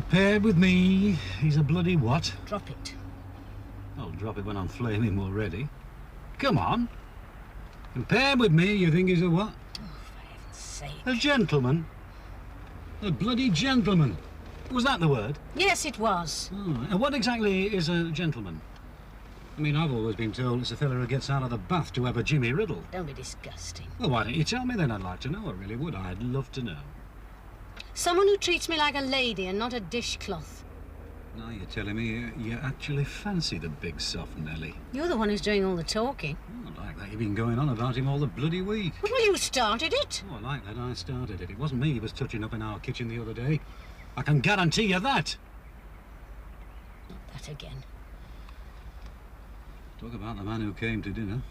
Paired with me, he's a bloody what? Drop it. I'll drop it when I'm flaming already. Come on. And paired with me, you think he's a what? Oh, for heaven's sake. A gentleman. A bloody gentleman. Was that the word? Yes, it was. Oh, and what exactly is a gentleman? I mean, I've always been told it's a fella who gets out of the bath to have a Jimmy Riddle. Don't be disgusting. Well, why don't you tell me then? I'd like to know. I really would. I'd love to know. Someone who treats me like a lady and not a dishcloth. Now you're telling me you actually fancy the big soft Nelly. You're the one who's doing all the talking. Oh, I like that. You've been going on about him all the bloody week. Well, you started it. Oh, I like that. I started it. It wasn't me he was touching up in our kitchen the other day. I can guarantee you that. Not that again. Talk about the man who came to dinner.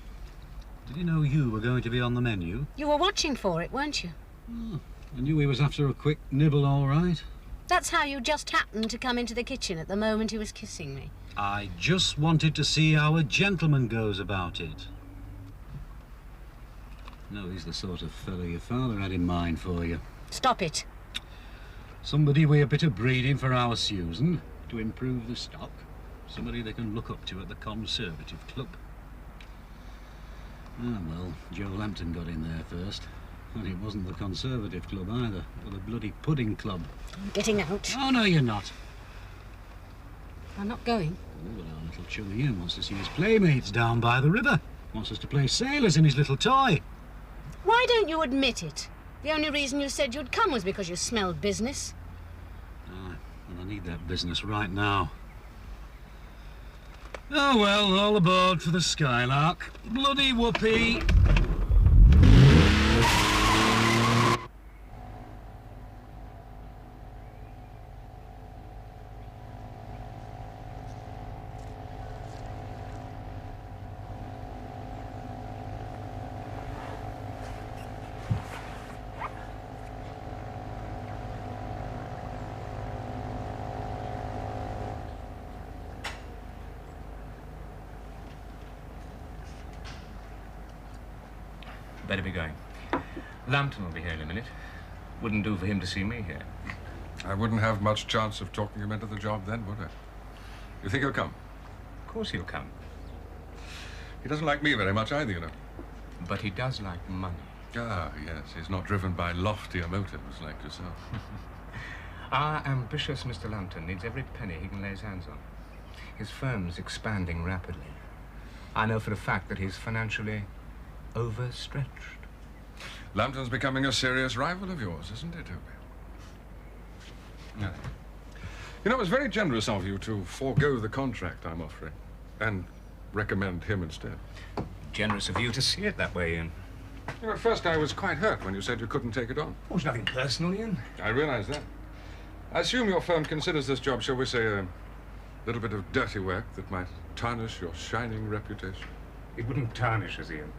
Did he know you were going to be on the menu? You were watching for it, weren't you? Oh, I knew he was after a quick nibble, all right. That's how you just happened to come into the kitchen at the moment he was kissing me. I just wanted to see how a gentleman goes about it. No, he's the sort of fellow your father had in mind for you. Stop it. Somebody with a bit of breeding for our Susan to improve the stock. Somebody they can look up to at the Conservative Club. Ah, well, Joe Lampton got in there first. And it wasn't the Conservative Club either, but the bloody Pudding Club. I'm getting out. Oh, no, you're not. I'm not going. Oh, but our little chummy Ian wants to see his playmates down by the river. Wants us to play sailors in his little toy. Why don't you admit it? The only reason you said you'd come was because you smelled business. Ah, and I need that business right now. Oh, well, all aboard for the Skylark. Bloody whoopee. Better be going. Lampton will be here in a minute. Wouldn't do for him to see me here. I wouldn't have much chance of talking him into the job then, would I? You think he'll come? Of course he'll come. He doesn't like me very much either, you know. But he does like money. Ah, yes, he's not driven by loftier motives like yourself. Our ambitious Mr. Lampton needs every penny he can lay his hands on. His firm's expanding rapidly. I know for a fact that he's financially overstretched. Lampton's becoming a serious rival of yours, isn't it, Toby? No. You know, it was very generous of you to forego the contract I'm offering and recommend him instead. Generous of you to see it that way, Ian. You know, at first I was quite hurt when you said you couldn't take it on. Oh, it's nothing personal, Ian. I realize that. I assume your firm considers this job, shall we say, a little bit of dirty work that might tarnish your shining reputation. It wouldn't tarnish us, Ian.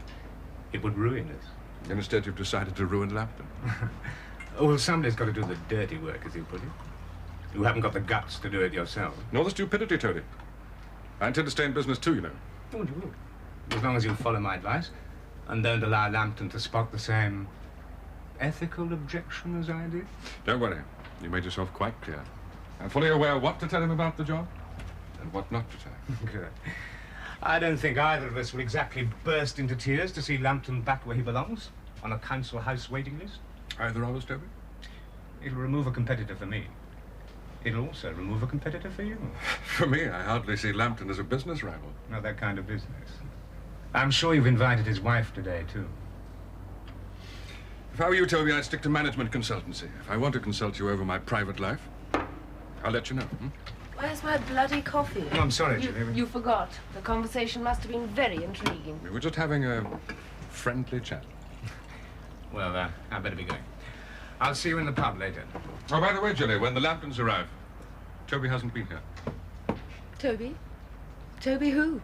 It would ruin us. And instead you've decided to ruin Lampton. Oh, well, somebody's got to do the dirty work, as you put it. You haven't got the guts to do it yourself. Nor the stupidity, Toady. I intend to stay in business too, you know. Oh, you will. As long as you follow my advice and don't allow Lampton to spot the same ethical objection as I did. Don't worry. You made yourself quite clear. I'm fully aware what to tell him about the job and what not to tell him. Good. I don't think either of us will exactly burst into tears to see Lampton back where he belongs, on a council house waiting list. Either of us, Toby? It'll remove a competitor for me. It'll also remove a competitor for you. For me, I hardly see Lampton as a business rival. Not that kind of business. I'm sure you've invited his wife today, too. If I were you, Toby, I'd stick to management consultancy. If I want to consult you over my private life, I'll let you know. Where's my bloody coffee? Oh, I'm sorry, Julie. You forgot. The conversation must have been very intriguing. We were just having a friendly chat. Well, I better be going. I'll see you in the pub later. Oh, by the way, Julie, when the Lamptons arrive, Toby hasn't been here. Toby? Toby who?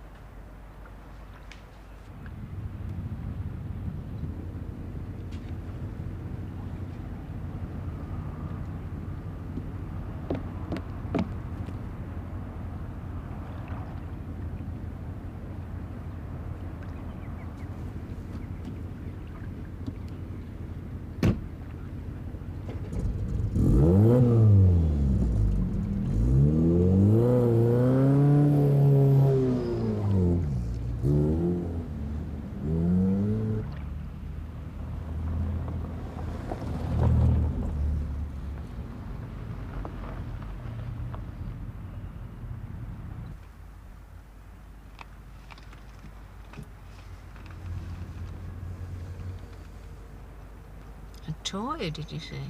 toy, did you say?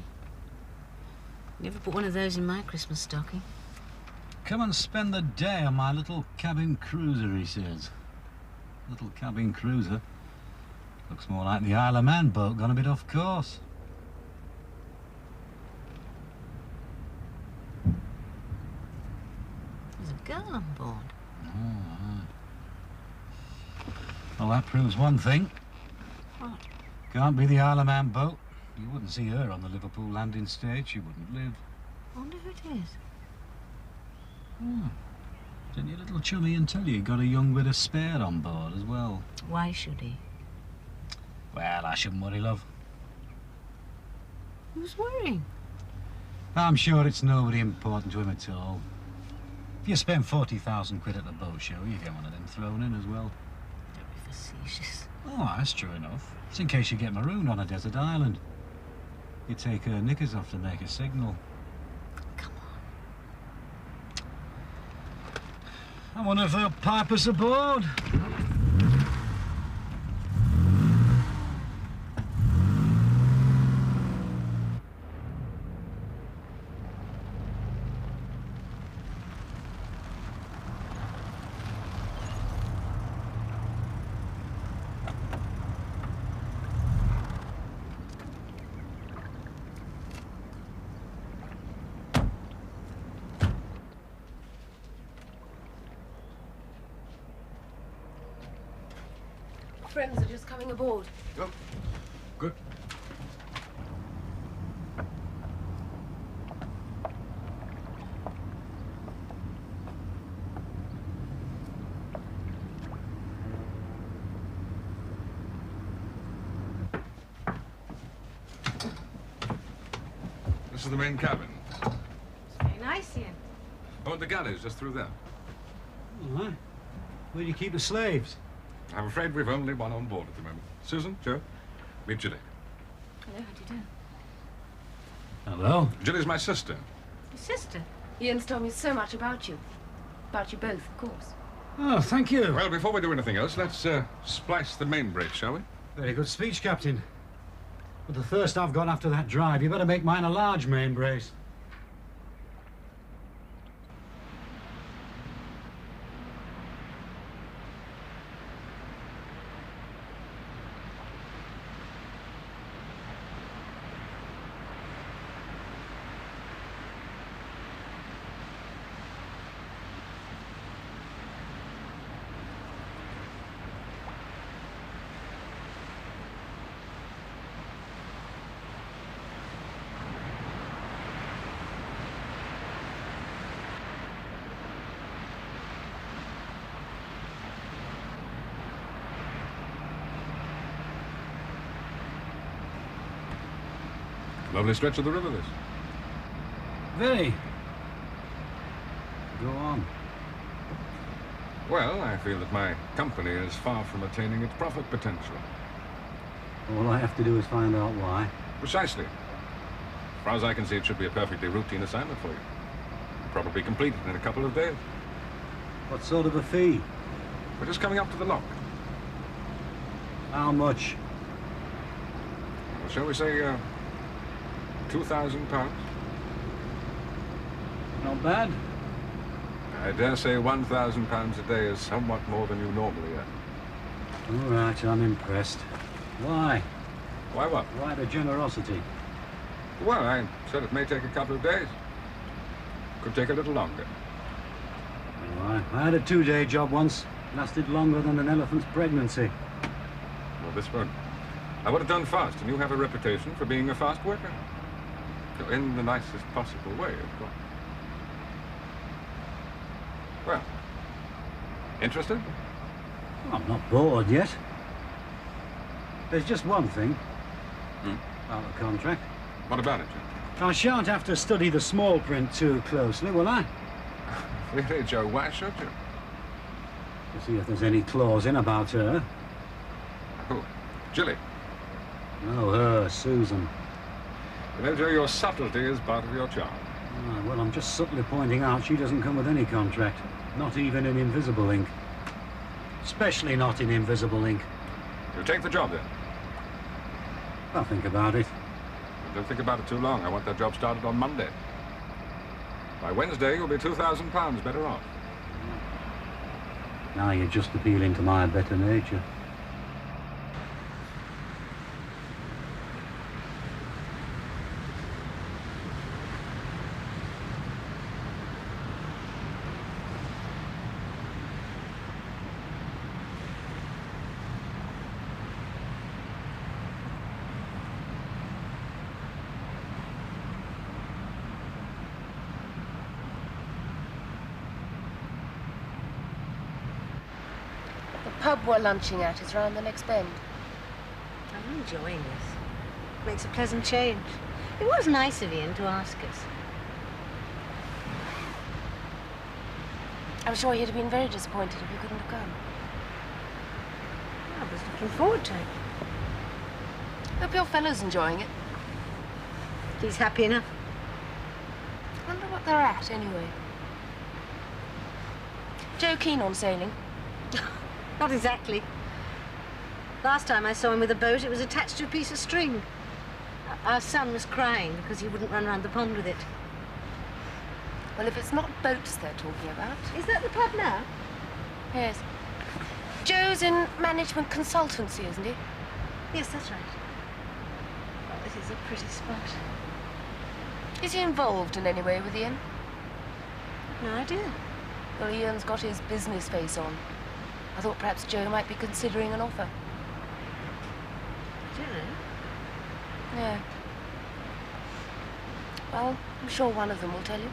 Never put one of those in my Christmas stocking. Come and spend the day on my little cabin cruiser, he says. Little cabin cruiser? Looks more like the Isle of Man boat gone a bit off course. There's a girl on board. Oh, aye. Well, that proves one thing. What? Can't be the Isle of Man boat. You wouldn't see her on the Liverpool landing stage. She wouldn't live. I wonder who it is. Oh. Didn't your little chummy and tell you got a young widow spare on board as well? Why should he? Well, I shouldn't worry, love. Who's worrying? I'm sure it's nobody important to him at all. If you spend 40,000 quid at the boat show, you get one of them thrown in as well. Don't be facetious. Oh, that's true enough. It's in case you get marooned on a desert island. You take her knickers off to make a signal. Come on. I wonder if they'll pipe us aboard. Friends are just coming aboard. Oh, good. This is the main cabin. It's very nice here. Oh, the galley's just through there. All right. Where do you keep the slaves? I'm afraid we've only one on board at the moment. Susan, Joe, meet Julie. Hello, how do you do? Hello. Julie's my sister. Your sister? Ian's told me so much about you. About you both, of course. Oh, thank you. Well, before we do anything else, let's splice the main brace, shall we? Very good speech, Captain. But the thirst I've got after that drive, you better make mine a large main brace. Lovely stretch of the river, this. Very. Go on. Well, I feel that my company is far from attaining its profit potential. All I have to do is find out why. Precisely. As far as I can see, it should be a perfectly routine assignment for you. Probably completed in a couple of days. What sort of a fee? We're just coming up to the lock. How much? Well, shall we say, £2,000? Not bad. I dare say £1,000 a day is somewhat more than you normally earn. All right, I'm impressed. Why? Why what? Why the generosity? Well, I said it may take a couple of days. Could take a little longer. All right. I had a 2-day job once. Lasted longer than an elephant's pregnancy. Well, this one, I would have done fast, and you have a reputation for being a fast worker. In the nicest possible way, of course. Well, interested? I'm not bored yet. There's just one thing. Out of contract. What about it, Joe? I shan't have to study the small print too closely, will I? Really, Joe, why should you? To see if there's any clause in about her. Who? Julie. No, her, Susan. You know, Joe, your subtlety is part of your charm. Ah, well, I'm just subtly pointing out she doesn't come with any contract. Not even in invisible ink. Especially not in invisible ink. You take the job, then? I'll think about it. Don't think about it too long. I want that job started on Monday. By Wednesday, you'll be £2,000 better off. Now you're just appealing to my better nature. The pub we're lunching at is round the next bend. I'm enjoying this. Makes a pleasant change. It was nice of Ian to ask us. I'm sure he'd have been very disappointed if you couldn't have come. I was looking forward to it. Hope your fellow's enjoying it. He's happy enough. Wonder what they're at, anyway. Joe keen on sailing? Not exactly. Last time I saw him with a boat, it was attached to a piece of string. Our son was crying because he wouldn't run around the pond with it. Well, if it's not boats they're talking about... Is that the pub now? Yes. Joe's in management consultancy, isn't he? Yes, that's right. Oh, this is a pretty spot. Is he involved in any way with Ian? No idea. Well, Ian's got his business face on. I thought perhaps Joe might be considering an offer. I don't know. Yeah. Well, I'm sure one of them will tell you.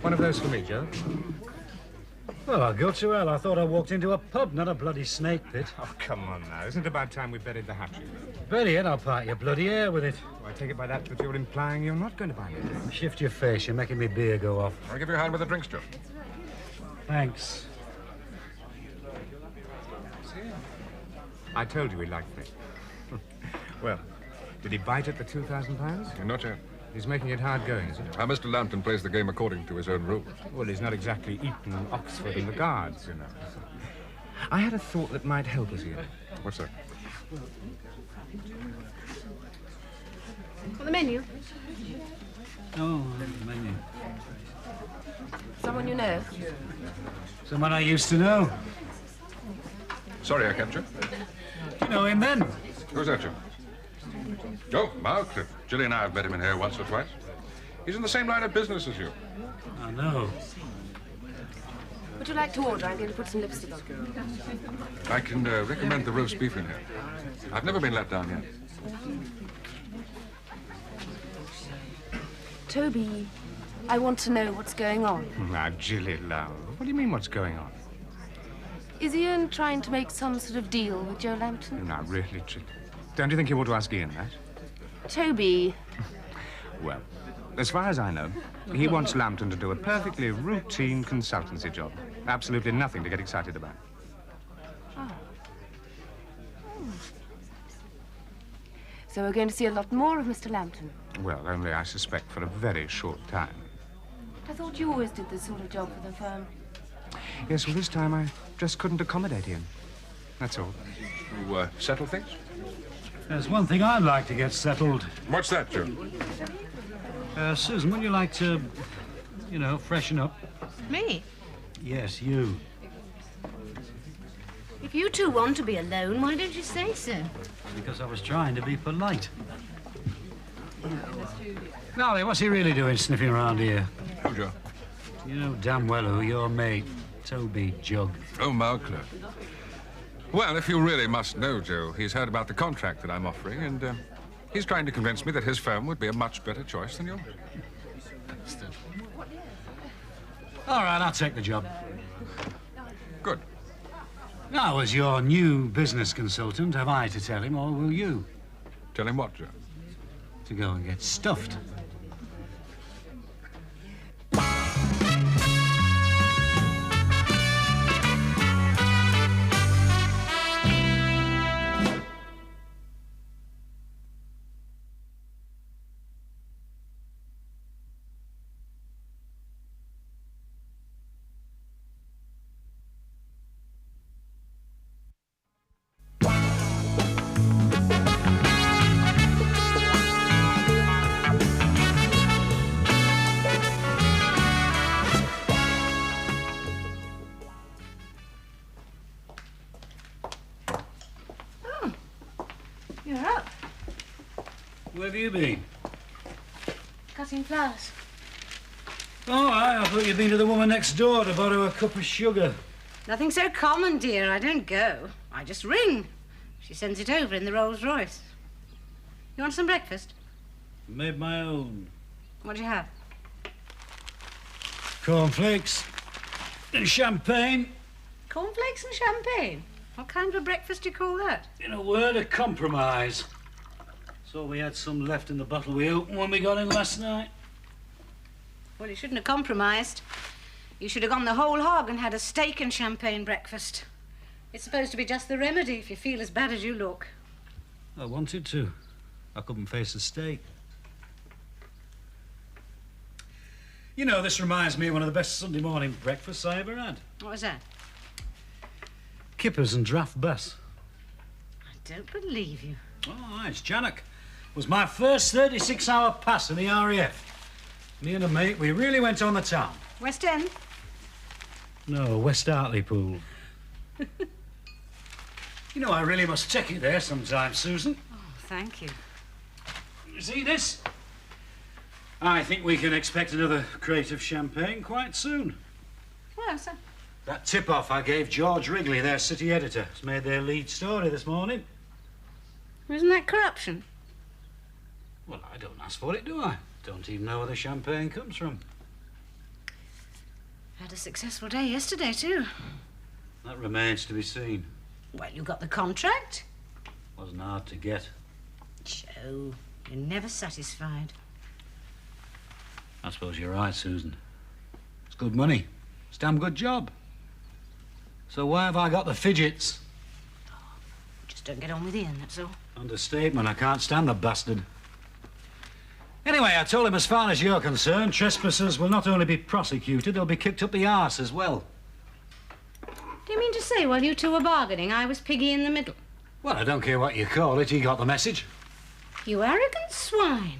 One of those for me, Joe. Well, I'll go to hell. I thought I walked into a pub, not a bloody snake pit. Oh, come on now. Isn't it about time we buried the hatchet? Bury it, I'll part your bloody hair with it. Oh, I take it by that you're implying you're not going to buy anything. Shift your face, you're making me beer go off. I'll give you a hand with the drinks, Joe. Thanks. I told you he liked me. Well, did he bite at the £2,000? Not yet. He's making it hard going, is he? Mr. Lambton plays the game according to his own rules. Well, he's not exactly Eton, Oxford, and the Guards, you know. I had a thought that might help us here. What's that? For the menu? Oh, the menu. Someone you know? Someone I used to know. Sorry I kept you. You know him then? Who's that, Joe? Oh, Mark. Gilly and I have met him in here once or twice. He's in the same line of business as you. I know. Would you like to order? I'm going to put some lipstick on. I can recommend the roast beef in here. I've never been let down yet. Toby, I want to know what's going on. Now, Gilly, love. What do you mean, what's going on? Is Ian trying to make some sort of deal with Joe Lambton? Now, really, Gilly. Don't you think you ought to ask Ian that? Toby. Well, as far as I know, he wants Lambton to do a perfectly routine consultancy job. Absolutely nothing to get excited about. Oh. So we're going to see a lot more of Mr. Lambton. Well, only, I suspect, for a very short time. I thought you always did this sort of job for the firm. Yes, well, this time I just couldn't accommodate him. That's all. You settle things? There's one thing I'd like to get settled. What's that, Joe? Susan, would you like to, you know, freshen up? Me? Yes, you. If you two want to be alone, why don't you say so? Because I was trying to be polite. Nolly, what's he really doing sniffing around here? Who, Joe? You know damn well who, your mate, Toby Jug. Oh, Mark. Well, if you really must know, Joe, he's heard about the contract that I'm offering, and he's trying to convince me that his firm would be a much better choice than yours. All right, I'll take the job. Good. Now, as your new business consultant, have I to tell him, or will you? Tell him what, Joe? To go and get stuffed. Where have you been? Cutting flowers. Oh, I thought you'd been to the woman next door to borrow a cup of sugar. Nothing so common, dear. I don't go. I just ring. She sends it over in the Rolls Royce. You want some breakfast? Made my own. What do you have? Cornflakes and champagne. Cornflakes and champagne? What kind of a breakfast do you call that? In a word, a compromise. So we had some left in the bottle we opened when we got in last night. Well, you shouldn't have compromised. You should have gone the whole hog and had a steak and champagne breakfast. It's supposed to be just the remedy if you feel as bad as you look. I wanted to. I couldn't face a steak. You know, this reminds me of one of the best Sunday morning breakfasts I ever had. What was that? Kippers and draft bass. I don't believe you. Oh, it's Janak. It was my first 36-hour pass in the RAF. Me and a mate, we really went on the town. West End? No, West Hartlepool. You know, I really must take you there sometime, Susan. Oh, thank you. You see this? I think we can expect another crate of champagne quite soon. Well, so... That tip-off I gave George Wrigley, their city editor, has made their lead story this morning. Isn't that corruption? Well, I don't ask for it, do I? Don't even know where the champagne comes from. Had a successful day yesterday, too. That remains to be seen. Well, you got the contract. Wasn't hard to get. Joe, you're never satisfied. I suppose you're right, Susan. It's good money. It's a damn good job. So why have I got the fidgets? Just don't get on with Ian, that's all. Understatement. I can't stand the bastard. Anyway, I told him as far as you're concerned, trespassers will not only be prosecuted, they'll be kicked up the arse as well. Do you mean to say while you two were bargaining, I was piggy in the middle? Well, I don't care what you call it. He got the message. You arrogant swine.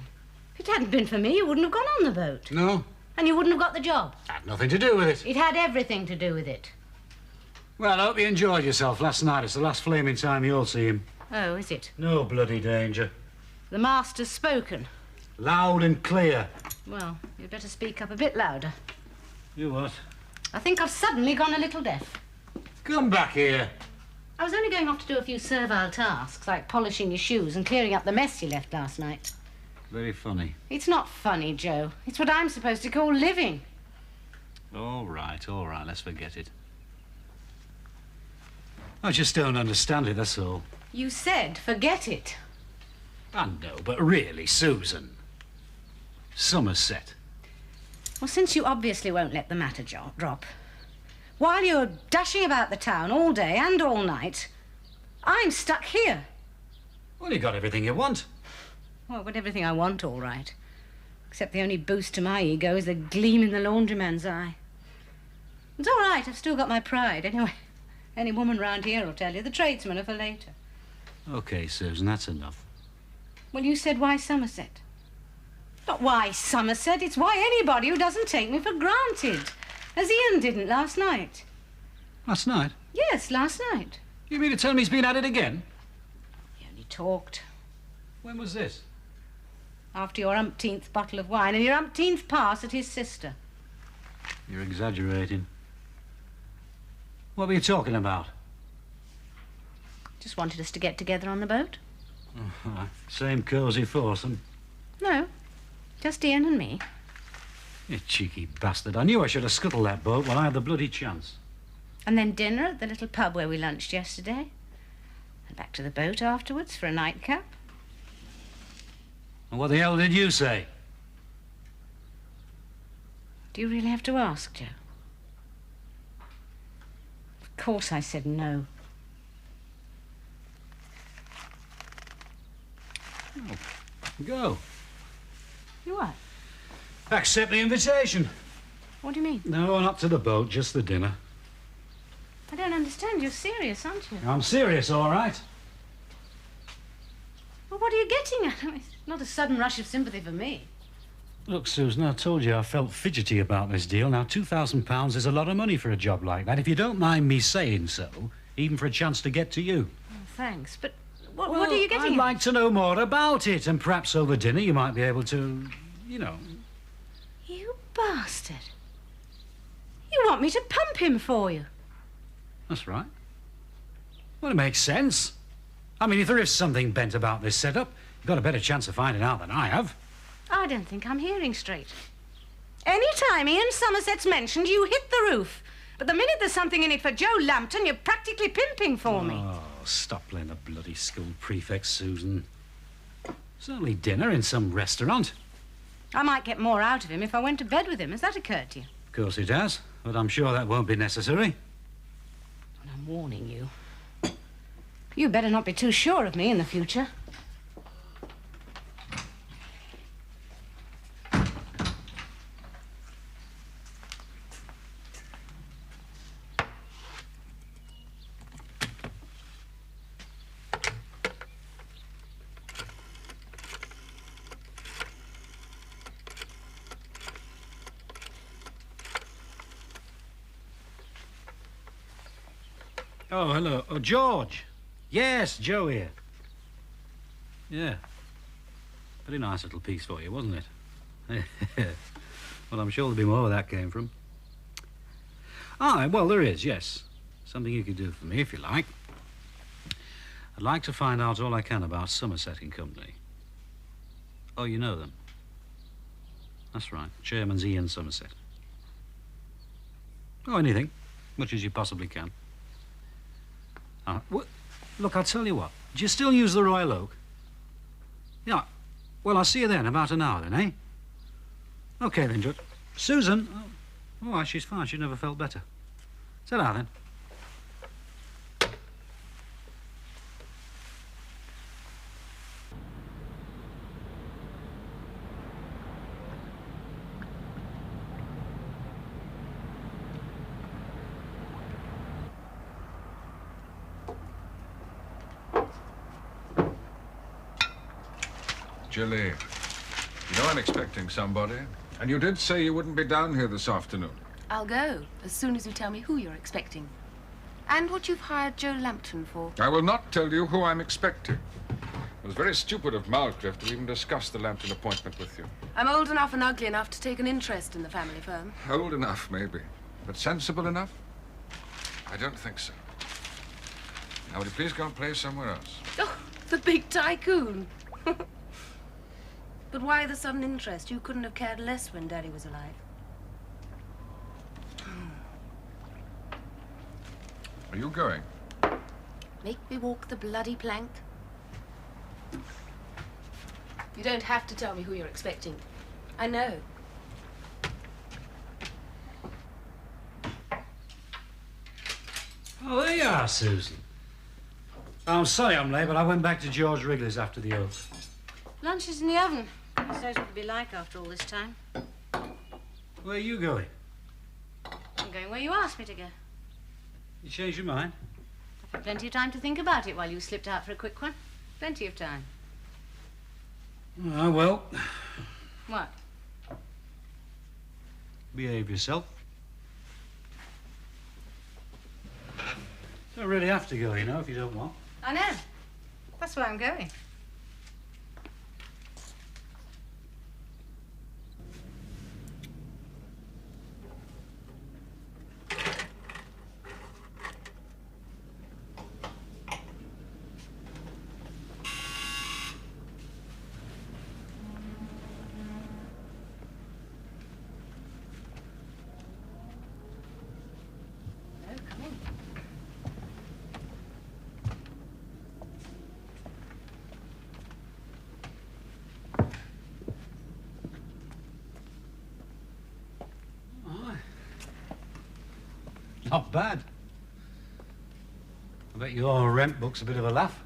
If it hadn't been for me, you wouldn't have gone on the boat. No? And you wouldn't have got the job. Had nothing to do with it. It had everything to do with it. Well, I hope you enjoyed yourself last night. It's the last flaming time you'll see him. Oh, is it? No bloody danger. The master's spoken. Loud and clear. Well, you'd better speak up a bit louder. You what? I think I've suddenly gone a little deaf. Come back here. I was only going off to do a few servile tasks, like polishing your shoes and clearing up the mess you left last night. Very funny. It's not funny, Joe. It's what I'm supposed to call living. All right, let's forget it. I just don't understand it, that's all. You said forget it. I know, but really, Susan. Somerset. Well, since you obviously won't let the matter drop, while you're dashing about the town all day and all night, I'm stuck here. Well, you got everything you want. Well, I've got everything I want, all right. Except the only boost to my ego is the gleam in the laundryman's eye. It's all right, I've still got my pride. Anyway, any woman round here will tell you the tradesmen are for later. OK, Susan, that's enough. Well, you said why Somerset? Not why Somerset, it's why anybody who doesn't take me for granted. As Ian didn't last night. Last night? Yes, last night. You mean to tell me he's been at it again? He only talked. When was this? After your umpteenth bottle of wine and your umpteenth pass at his sister. You're exaggerating. What were you talking about? Just wanted us to get together on the boat. Oh, same cosy foursome. No, just Ian and me. You cheeky bastard. I knew I should have scuttled that boat while I had the bloody chance. And then dinner at the little pub where we lunched yesterday. And back to the boat afterwards for a nightcap. And what the hell did you say? Do you really have to ask, Joe? Of course I said no. Oh, go. You what? Accept the invitation. What do you mean? No, not to the boat, just the dinner. I don't understand. You're serious, aren't you? I'm serious, all right. Well, what are you getting at? It's not a sudden rush of sympathy for me. Look, Susan, I told you I felt fidgety about this deal. Now, £2,000 is a lot of money for a job like that, if you don't mind me saying so, even for a chance to get to you. Oh, thanks, but What are you getting I'd like to know more about it, and perhaps over dinner you might be able to, you know... You bastard. You want me to pump him for you? That's right. Well, it makes sense. I mean, if there is something bent about this setup, you've got a better chance of finding out than I have. I don't think I'm hearing straight. Any time Ian Somerset's mentioned, you hit the roof. But the minute there's something in it for Joe Lambton, you're practically pimping for me. Oh, stop playing the bloody school prefect, Susan. It's only dinner in some restaurant. I might get more out of him if I went to bed with him. Has that occurred to you? Of course it has, but I'm sure that won't be necessary. And I'm warning you. You better not be too sure of me in the future. Oh, hello. Oh, George. Yes, Joe here. Yeah. Very nice little piece for you, wasn't it? Well, I'm sure there'll be more where that came from. Ah, well, there is, yes. Something you could do for me, if you like. I'd like to find out all I can about Somerset and Company. Oh, you know them? That's right. Chairman's Ian Somerset. Oh, anything. Much as you possibly can. Look, I'll tell you what. Do you still use the Royal Oak? Yeah. Well, I'll see you then, in about an hour then, eh? OK then, Judge. Susan? Oh, she's fine. She never felt better. Ta-ra then. Jilly, you know I'm expecting somebody. And you did say you wouldn't be down here this afternoon. I'll go as soon as you tell me who you're expecting. And what you've hired Joe Lambton for. I will not tell you who I'm expecting. It was very stupid of Malcliffe to even discuss the Lambton appointment with you. I'm old enough and ugly enough to take an interest in the family firm. Old enough, maybe. But sensible enough? I don't think so. Now, would you please go and play somewhere else? Oh, the big tycoon. But why the sudden interest? You couldn't have cared less when Daddy was alive. Are you going? Make me walk the bloody plank. You don't have to tell me who you're expecting. I know. Oh, there you are, Susan. I'm sorry I'm late, but I went back to George Wrigley's after the oath. Lunch is in the oven. He knows what it'll be like after all this time. Where are you going? I'm going where you asked me to go. You changed your mind? I've had plenty of time to think about it while you slipped out for a quick one. Plenty of time. Ah, well. What? Behave yourself. Don't really have to go, you know, if you don't want. I know. That's why I'm going. Not bad. I bet your rent book's a bit of a laugh.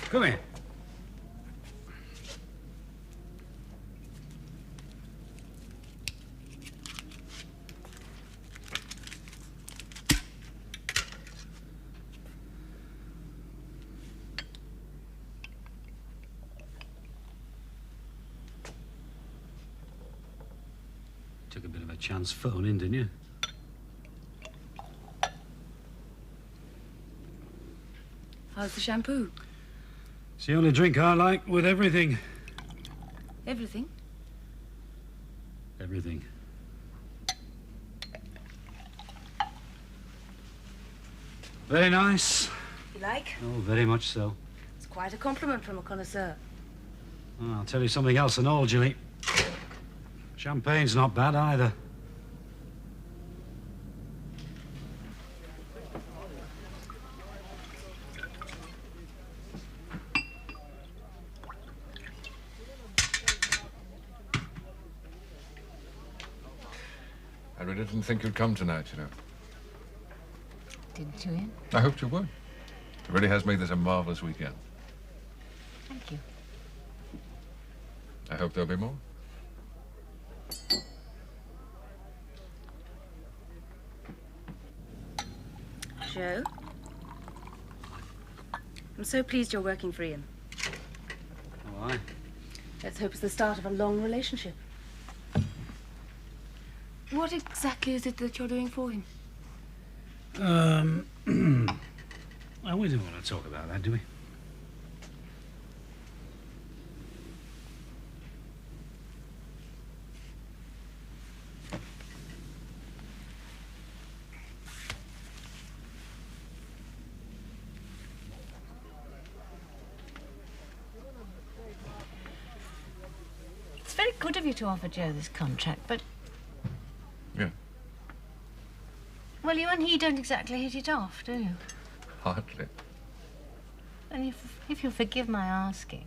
Come here. Took a bit of a chance phoning, didn't you? How's the shampoo? It's the only drink I like with everything. Everything? Everything. Very nice. You like? Oh, very much so. It's quite a compliment from a connoisseur. Oh, I'll tell you something else and all, Jilly. Champagne's not bad either. I really didn't think you'd come tonight, you know. Didn't you, Ian? I hoped you would. It really has made this a marvelous weekend. Thank you. I hope there'll be more. Joe? I'm so pleased you're working for Ian. Why? Let's hope it's the start of a long relationship. What exactly is it that you're doing for him? Well, we don't want to talk about that, do we? It's very good of you to offer Joe this contract, but... Yeah, Well, you and he don't exactly hit it off, do you? hardly. And if you'll forgive my asking,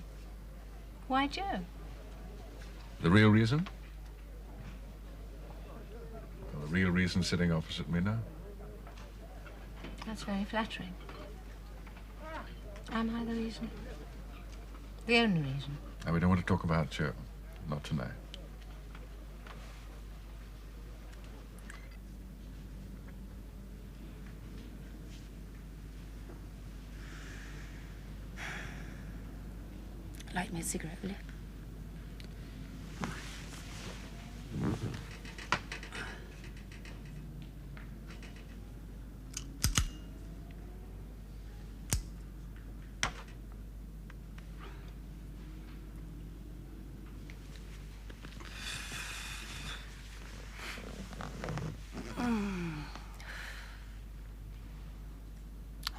why Joe? The real reason? Well, the real reason sitting opposite me now. That's very flattering. Am I the reason? The only reason? Now, we don't want to talk about Joe. Not tonight. Light me a cigarette, will you?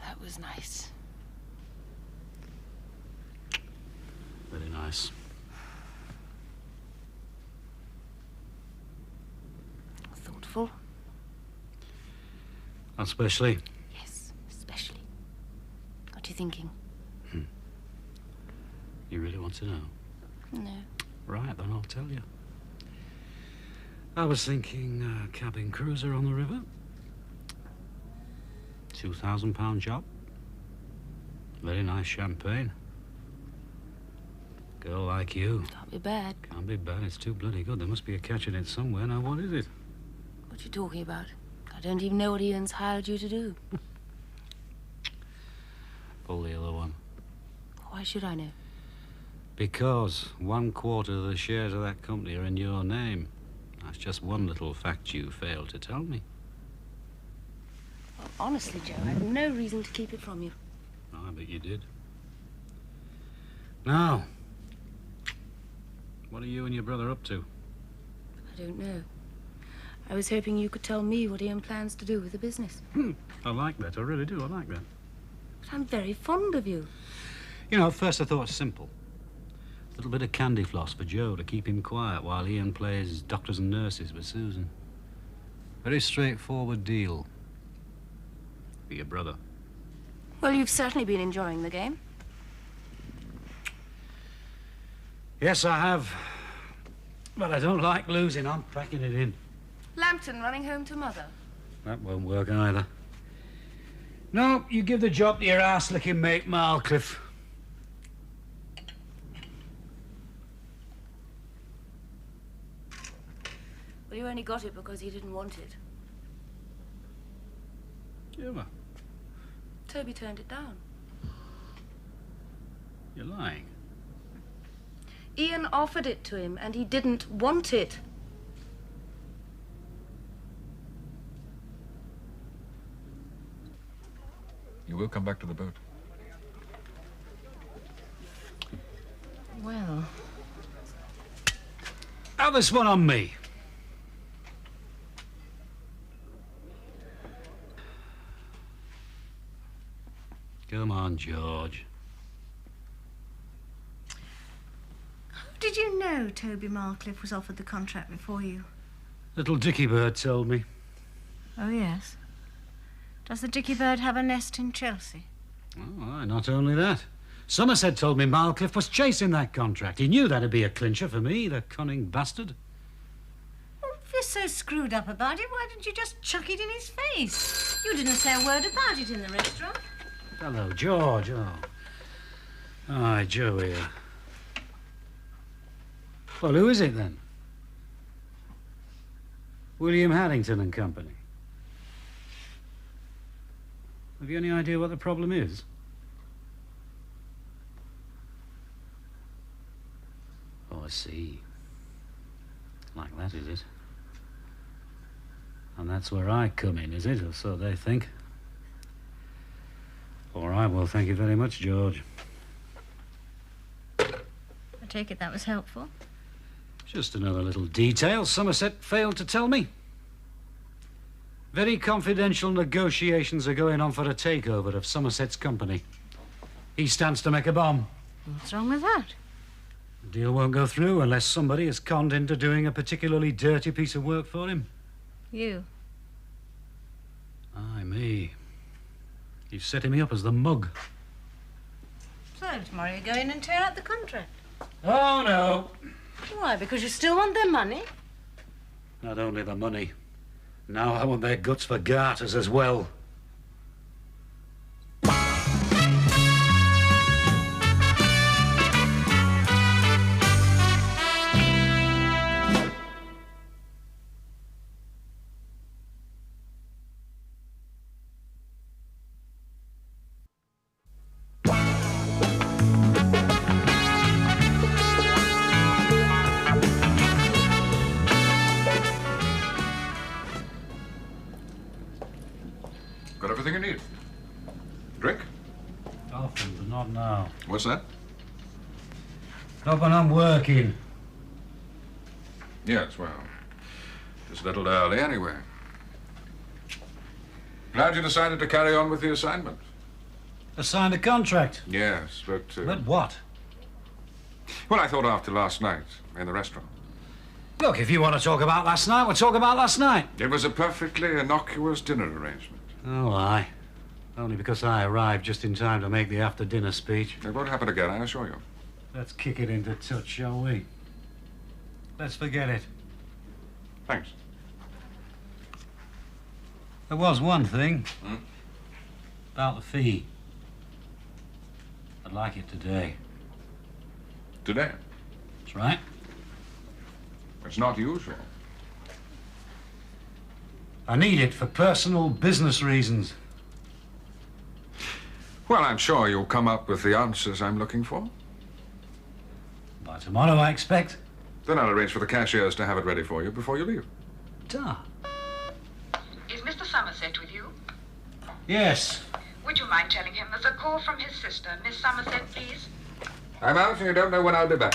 That was nice. Very nice. Thoughtful? Especially. Yes, especially. What are you thinking? You really want to know? No. Right, then I'll tell you. I was thinking cabin cruiser on the river. £2,000 job. Very nice champagne. Girl like you. Can't be bad. Can't be bad, it's too bloody good. There must be a catch in it somewhere. Now, what is it? What are you talking about? I don't even know what Ian's hired you to do. Pull the other one. Why should I know? Because 1/4 of the shares of that company are in your name. That's just one little fact you failed to tell me. Well, honestly, Joe, I have no reason to keep it from you. Oh, I bet you did. Now, what are you and your brother up to? I don't know. I was hoping you could tell me what Ian plans to do with the business. I like that, I really do, I like that. But I'm very fond of you. You know, at first I thought it was simple. A little bit of candy floss for Joe to keep him quiet while Ian plays doctors and nurses with Susan. Very straightforward deal. For your brother. Well, you've certainly been enjoying the game. Yes, I have. But I don't like losing. I'm packing it in. Lambton running home to Mother. That won't work either. No, you give the job to your ass-licking mate, Malcliffe. Well, you only got it because he didn't want it. Yeah, well, Toby turned it down. you're lying. Ian offered it to him, and he didn't want it. You will come back to the boat. Well, Have this one on me. Come on, George. Did you know Toby Marcliffe was offered the contract before you? Little Dicky Bird told me. Oh, yes. Does the Dicky Bird have a nest in Chelsea? Oh, aye, not only that. Somerset told me Marcliffe was chasing that contract. He knew that'd be a clincher for me, the cunning bastard. Well, if you're so screwed up about it, why didn't you just chuck it in his face? You didn't say a word about it in the restaurant. Hello, George. Oh. Aye, Joe here. Well, who is it then? William Haddington and Company. Have you any idea what the problem is? Oh, I see. Like that, is it? And that's where I come in, is it? Or so they think. All right, well, thank you very much, George. I take it that was helpful. Just another little detail Somerset failed to tell me. Very confidential negotiations are going on for a takeover of Somerset's company. He stands to make a bomb. What's wrong with that? The deal won't go through unless somebody is conned into doing a particularly dirty piece of work for him. You. Aye, me. He's setting me up as the mug. So, tomorrow you go in and tear out the contract. Oh, no. Why, because you still want their money? Not only the money. Now I want their guts for garters as well. Got everything you need. Drink? Often, but not now. What's that? Not when I'm working. Yes, well, just a little early anyway. Glad you decided to carry on with the assignment. I signed a contract. Yes, but... But what? Well, I thought after last night in the restaurant. Look, if you want to talk about last night, we'll talk about last night. It was a perfectly innocuous dinner arrangement. Oh, aye. Only because I arrived just in time to make the after-dinner speech. It won't happen again, I assure you. Let's kick it into touch, shall we? Let's forget it. Thanks. There was one thing. Hmm? About the fee. I'd like it today. Today? That's right. It's not usual. I need it for personal business reasons. Well, I'm sure you'll come up with the answers I'm looking for. By tomorrow, I expect. Then I'll arrange for the cashiers to have it ready for you before you leave. Ta. Is Mr. Somerset with you? Yes. Would you mind telling him there's a call from his sister, Miss Somerset, please? I'm out and you don't know when I'll be back.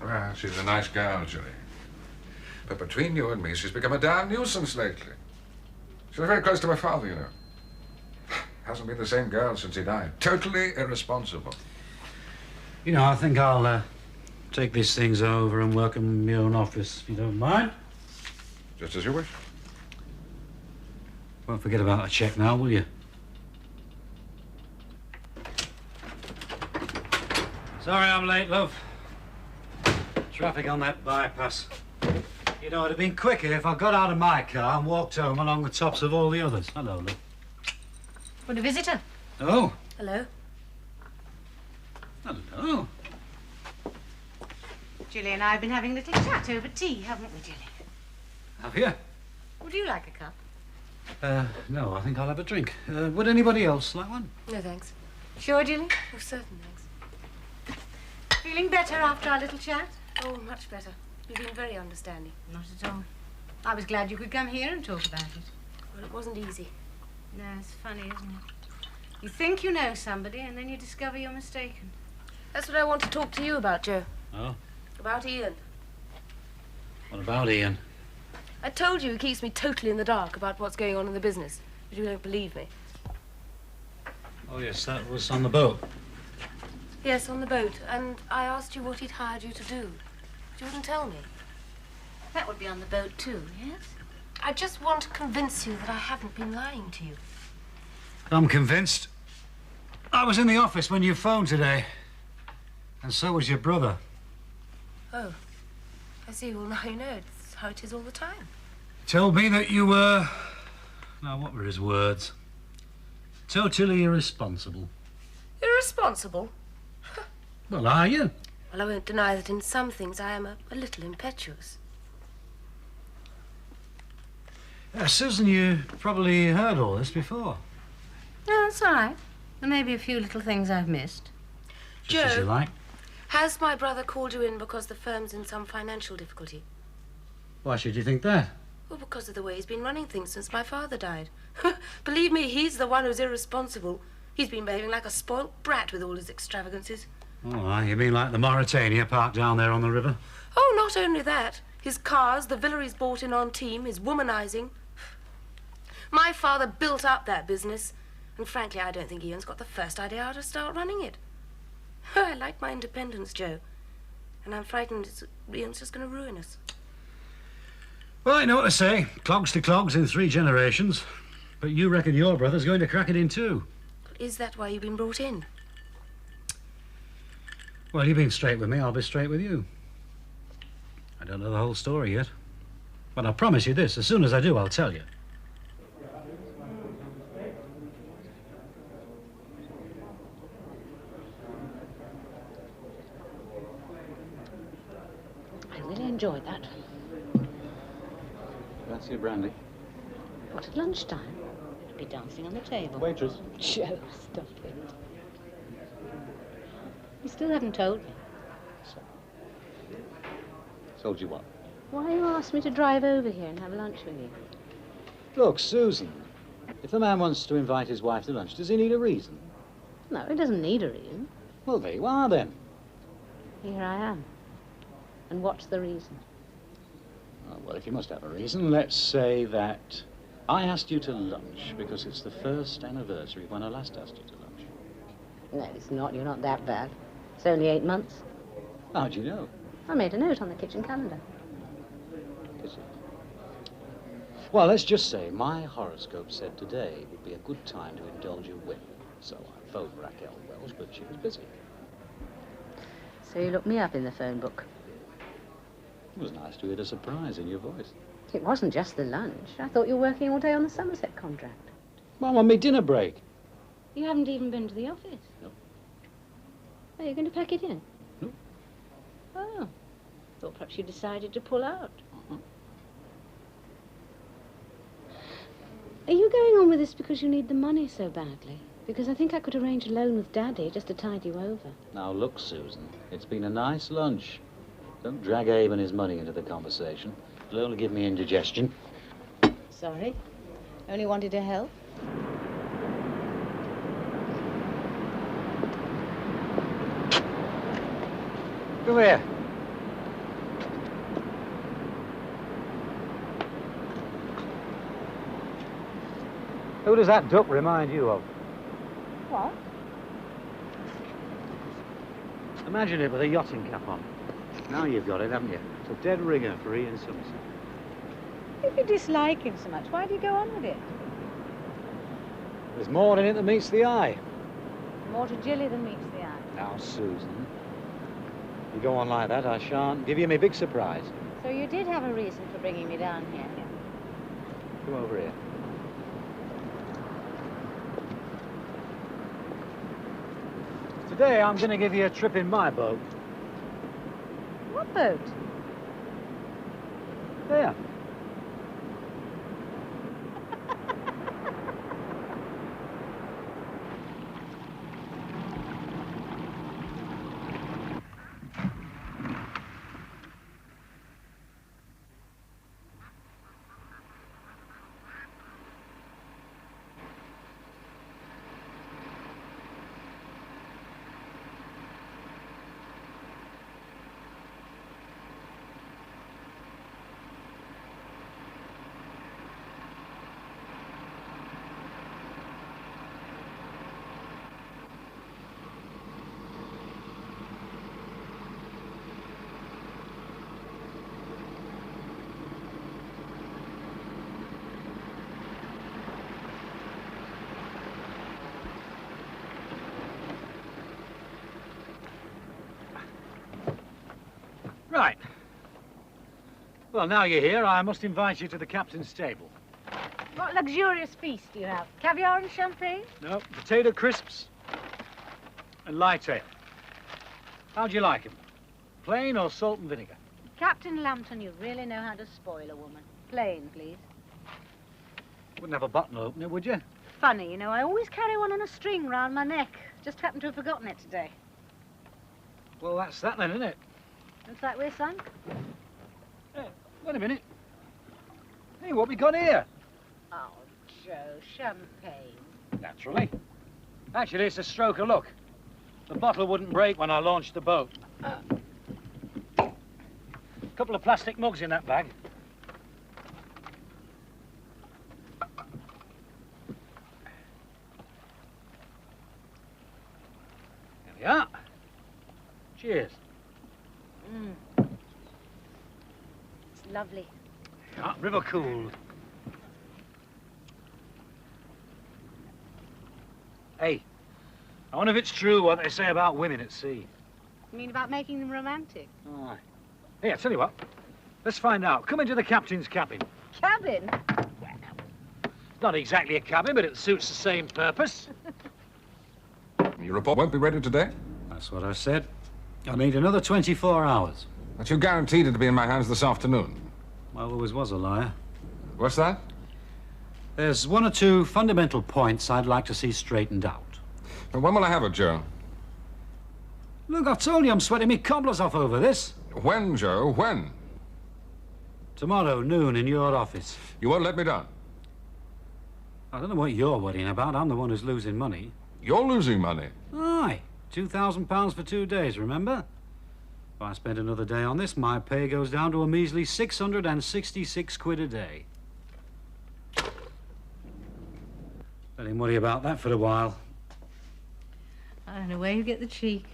Well, she's a nice girl, Julie. But between you and me, she's become a damn nuisance lately. She was very close to my father, you know. Hasn't been the same girl since he died. Totally irresponsible. You know, I think I'll take these things over and work in my own office, if you don't mind. Just as you wish. Won't forget about a check now, will you? Sorry I'm late, love. Traffic on that bypass. You know, it'd have been quicker if I got out of my car and walked home along the tops of all the others. Hello, love. What, a visitor? Oh? Hello? I don't know. Julie and I have been having a little chat over tea, haven't we, Julie? Have you? Would you like a cup? No, I think I'll have a drink. Would anybody else like one? no thanks. Sure, Julie? Oh, certain thanks. Feeling better after our little chat? Oh, much better. You've been very understanding. Not at all. I was glad you could come here and talk about it. Well, it wasn't easy. No, it's funny, isn't it? You think you know somebody, and then you discover you're mistaken. That's what I want to talk to you about, Joe. Oh? About Ian. What about Ian? I told you he keeps me totally in the dark about what's going on in the business, but you don't believe me. Oh, yes, that was on the boat. Yes, on the boat, and I asked you what he'd hired you to do. But you wouldn't tell me. That would be on the boat, too, yes? I just want to convince you that I haven't been lying to you. I'm convinced. I was in the office when you phoned today. And so was your brother. Oh, I see. Well, now you know. It's how it is all the time. Told me that you were... Now, what were his words? Totally irresponsible. Irresponsible? Well, are you? Well, I won't deny that in some things I am a little impetuous. Susan, you probably heard all this before. No, it's all right. There may be a few little things I've missed. Just as you like. Has my brother called you in because the firm's in some financial difficulty? Why should you think that? Well, because of the way he's been running things since my father died. Believe me, he's the one who's irresponsible. He's been behaving like a spoilt brat with all his extravagances. Oh, you mean like the Mauritania parked down there on the river? Oh, not only that. His cars, the villa he's bought in on team, his womanizing. My father built up that business, and frankly, I don't think Ian's got the first idea how to start running it. I like my independence, Joe, and I'm frightened Ian's just going to ruin us. Well, I know what to say. Clogs to clogs in 3 generations. But you reckon your brother's going to crack it in 2. Is that why you've been brought in? Well, you've been straight with me, I'll be straight with you. I don't know the whole story yet. But I promise you this, as soon as I do, I'll tell you. I really enjoyed that. Fancy a brandy? What, at lunchtime? I'd be dancing on the table. Waitress. Joe, stop it. You still haven't told me. Told you what? Why you asked me to drive over here and have lunch with you? Look, Susan, if a man wants to invite his wife to lunch, does he need a reason? No, he doesn't need a reason. Well, there you are, then. Here I am. And what's the reason? Oh, well, if you must have a reason, let's say that I asked you to lunch because it's the 1st anniversary when I last asked you to lunch. No, it's not. You're not that bad. It's only 8 months. How do you know? I made a note on the kitchen calendar. Is it? Well, let's just say my horoscope said today would be a good time to indulge your whim. So I phoned Raquel Welsh, but she was busy. So you looked me up in the phone book. It was nice to hear the surprise in your voice. It wasn't just the lunch. I thought you were working all day on the Somerset contract. Well, I'm on my dinner break. You haven't even been to the office? No. Are you going to pack it in? No. Oh. Thought perhaps you decided to pull out. Uh-huh. Are you going on with this because you need the money so badly? Because I think I could arrange a loan with Daddy just to tide you over. Now, look, Susan, it's been a nice lunch. Don't drag Abe and his money into the conversation. It'll only give me indigestion. Sorry. Only wanted to help. Come here. Who does that duck remind you of? What? Imagine it with a yachting cap on. Now you've got it, haven't you? It's a dead ringer for Ian Somerset. If you dislike him so much, why do you go on with it? There's more in it than meets the eye. More to Jilly than meets the eye. Now, Susan, you go on like that, I shan't give you my big surprise. So you did have a reason for bringing me down here. Come over here. Today, I'm going to give you a trip in my boat. What boat? There. Well, now you're here, I must invite you to the captain's table. What luxurious feast do you have? Caviar and champagne? No, potato crisps and light ale. How'd you like 'em? Plain or salt and vinegar? Captain Lambton, you really know how to spoil a woman. Plain, please. Wouldn't have a bottle opener, would you? Funny, you know, I always carry one on a string round my neck. Just happened to have forgotten it today. Well, that's that then, isn't it? Looks like we're sunk. Hey, wait a minute. Hey, what we got here? Oh, Joe, champagne. Naturally. Actually, it's a stroke of luck. The bottle wouldn't break when I launched the boat. A couple of plastic mugs in that bag. There we are. Cheers. It's lovely. Yeah, river cooled. Hey, I wonder if it's true what they say about women at sea. You mean about making them romantic? Aye. Hey, I tell you what. Let's find out. Come into the captain's cabin. Cabin? Not exactly a cabin, but it suits the same purpose. Your report won't be ready today? That's what I said. I need another 24 hours. But you guaranteed it to be in my hands this afternoon. I always was a liar. What's that? There's one or two fundamental points I'd like to see straightened out. Well, when will I have it, Joe? Look, I've told you I'm sweating me cobblers off over this. When, Joe? When? Tomorrow, noon, in your office. You won't let me down. I don't know what you're worrying about. I'm the one who's losing money. You're losing money. Aye. £2,000 for 2 days, remember? If I spend another day on this, my pay goes down to a measly 666 quid a day. Let him worry about that for a while. I don't know where you get the cheek.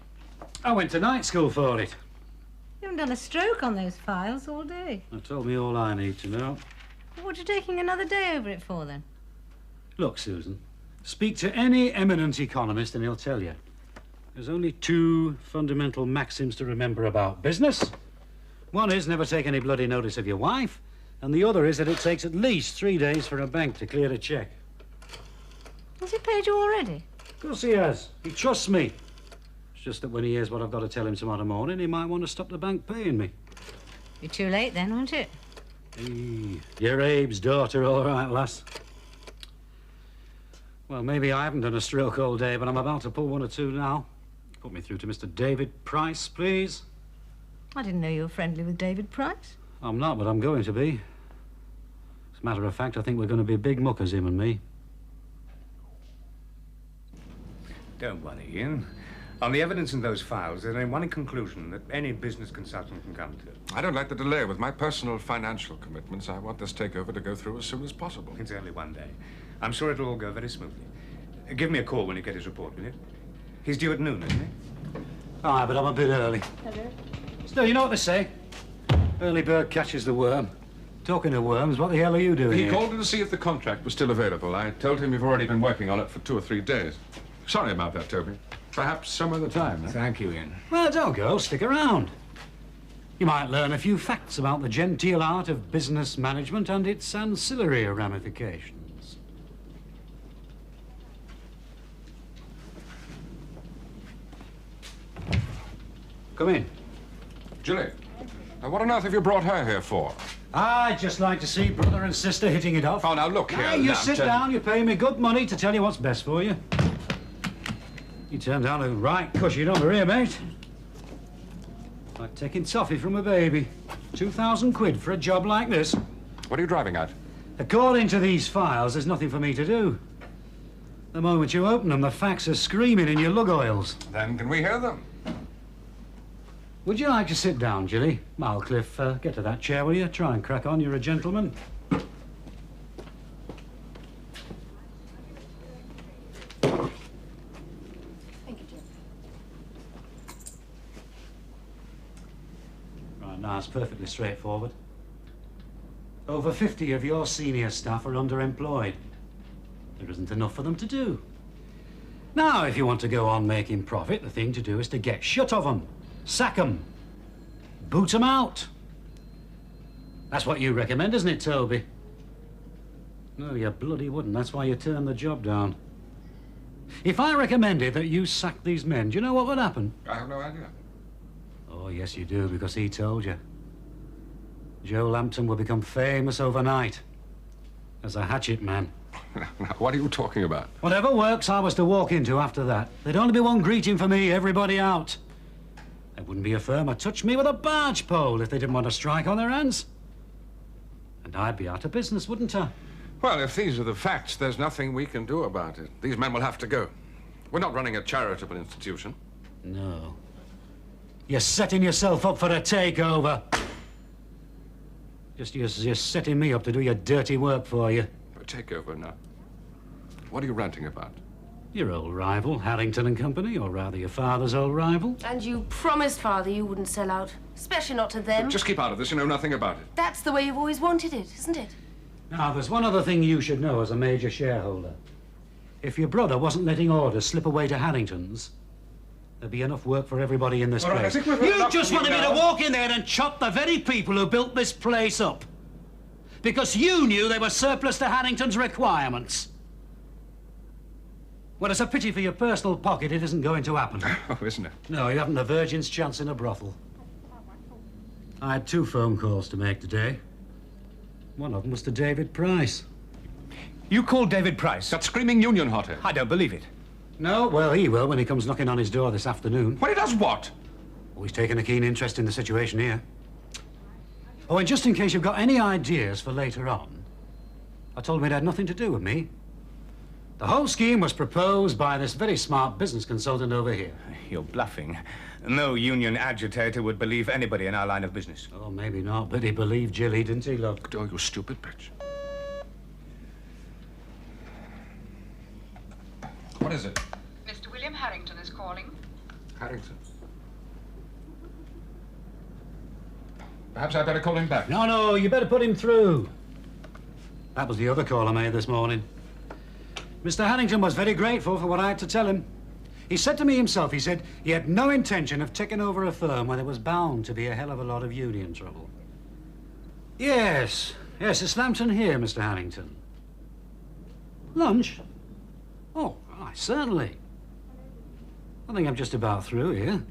I went to night school for it. You haven't done a stroke on those files all day. That told me all I need to know. What are you taking another day over it for, then? Look, Susan, speak to any eminent economist and he'll tell you. There's only 2 fundamental maxims to remember about business. One is never take any bloody notice of your wife, and the other is that it takes at least 3 days for a bank to clear a cheque. Has he paid you already? Of course he has. He trusts me. It's just that when he hears what I've got to tell him tomorrow morning, he might want to stop the bank paying me. Be too late then, won't it? Hey, you're Abe's daughter, all right, lass. Well, maybe I haven't done a stroke all day, but I'm about to pull 1 or 2 now. Put me through to Mr. David Price, please. I didn't know you were friendly with David Price. I'm not, but I'm going to be. As a matter of fact, I think we're going to be big muckers, him and me. Don't worry, Ian. On the evidence in those files, there's only one conclusion that any business consultant can come to. I don't like the delay. With my personal financial commitments, I want this takeover to go through as soon as possible. It's only 1 day. I'm sure it'll all go very smoothly. Give me a call when you get his report, will you? He's due at noon, isn't he? Aye, but I'm a bit early. Hello. Still, you know what they say? Early bird catches the worm. Talking of worms, what the hell are you doing He here? called in to see if the contract was still available. I told him you've already been working on it for 2 or 3 days. Sorry about that, Toby. Perhaps some other time. Huh? Thank you, Ian. Well, don't go. Stick around. You might learn a few facts about the genteel art of business management and its ancillary ramifications. Come in. Julie, now what on earth have you brought her here for? I'd just like to see brother and sister hitting it off. Oh, now look here, Now, you Lambton. sit down, you pay me good money to tell you what's best for you. You turned down a right cushy number here, mate. Like taking toffee from a baby. 2,000 quid for a job like this. What are you driving at? According to these files, there's nothing for me to do. The moment you open them, the facts are screaming in your lug oils. Then can we hear them? Would you like to sit down, Gilly? Malcliffe, get to that chair, will you? Try and crack on, you're a gentleman. Thank you, Jim. Right, now it's perfectly straightforward. Over 50 of your senior staff are underemployed. There isn't enough for them to do. Now, if you want to go on making profit, the thing to do is to get shut of them. Sack them. Boot them out. That's what you recommend, isn't it, Toby? No, you bloody wouldn't. That's why you turned the job down. If I recommended that you sack these men, do you know what would happen? I have no idea. Oh, yes, you do, because he told you. Joe Lambton will become famous overnight as a hatchet man. Now, what are you talking about? Whatever works I was to walk into after that, there'd only be one greeting for me, everybody out. There wouldn't be a firm to touch me with a barge pole if they didn't want to strike on their hands. And I'd be out of business, wouldn't I? Well, if these are the facts, there's nothing we can do about it. These men will have to go. We're not running a charitable institution. No. You're setting yourself up for a takeover. You're setting me up to do your dirty work for you. A takeover now. What are you ranting about? Your old rival, Harrington and Company, or rather your father's old rival. And you promised Father you wouldn't sell out, especially not to them. Just keep out of this. You know nothing about it. That's the way you've always wanted it, isn't it? Now, there's one other thing you should know as a major shareholder. If your brother wasn't letting orders slip away to Harrington's, there'd be enough work for everybody in this All right, place. I think we've heard You enough just from you wanted me to now. walk in there and chop the very people who built this place up. Because you knew they were surplus to Harrington's requirements. Well, it's a pity for your personal pocket it isn't going to happen. Oh, isn't it? No, you haven't a virgin's chance in a brothel. I had 2 phone calls to make today. One of them was to David Price. You called David Price? That screaming union hothead. I don't believe it. No, well, he will when he comes knocking on his door this afternoon. When he does what? Oh, he's taken a keen interest in the situation here. Oh, and just in case you've got any ideas for later on, I told him it had nothing to do with me. The whole scheme was proposed by this very smart business consultant over here. You're bluffing. No union agitator would believe anybody in our line of business. Oh, maybe not, but he believed Jilly, didn't he, love? Oh, you stupid bitch. What is it? Mr. William Harrington is calling. Harrington. Perhaps I'd better call him back. No, you better put him through. That was the other call I made this morning. Mr. Harrington was very grateful for what I had to tell him. He said to me himself, he said he had no intention of taking over a firm where there was bound to be a hell of a lot of union trouble. Yes, it's Lambton here, Mr. Harrington. Lunch? Oh, aye, certainly. I think I'm just about through here.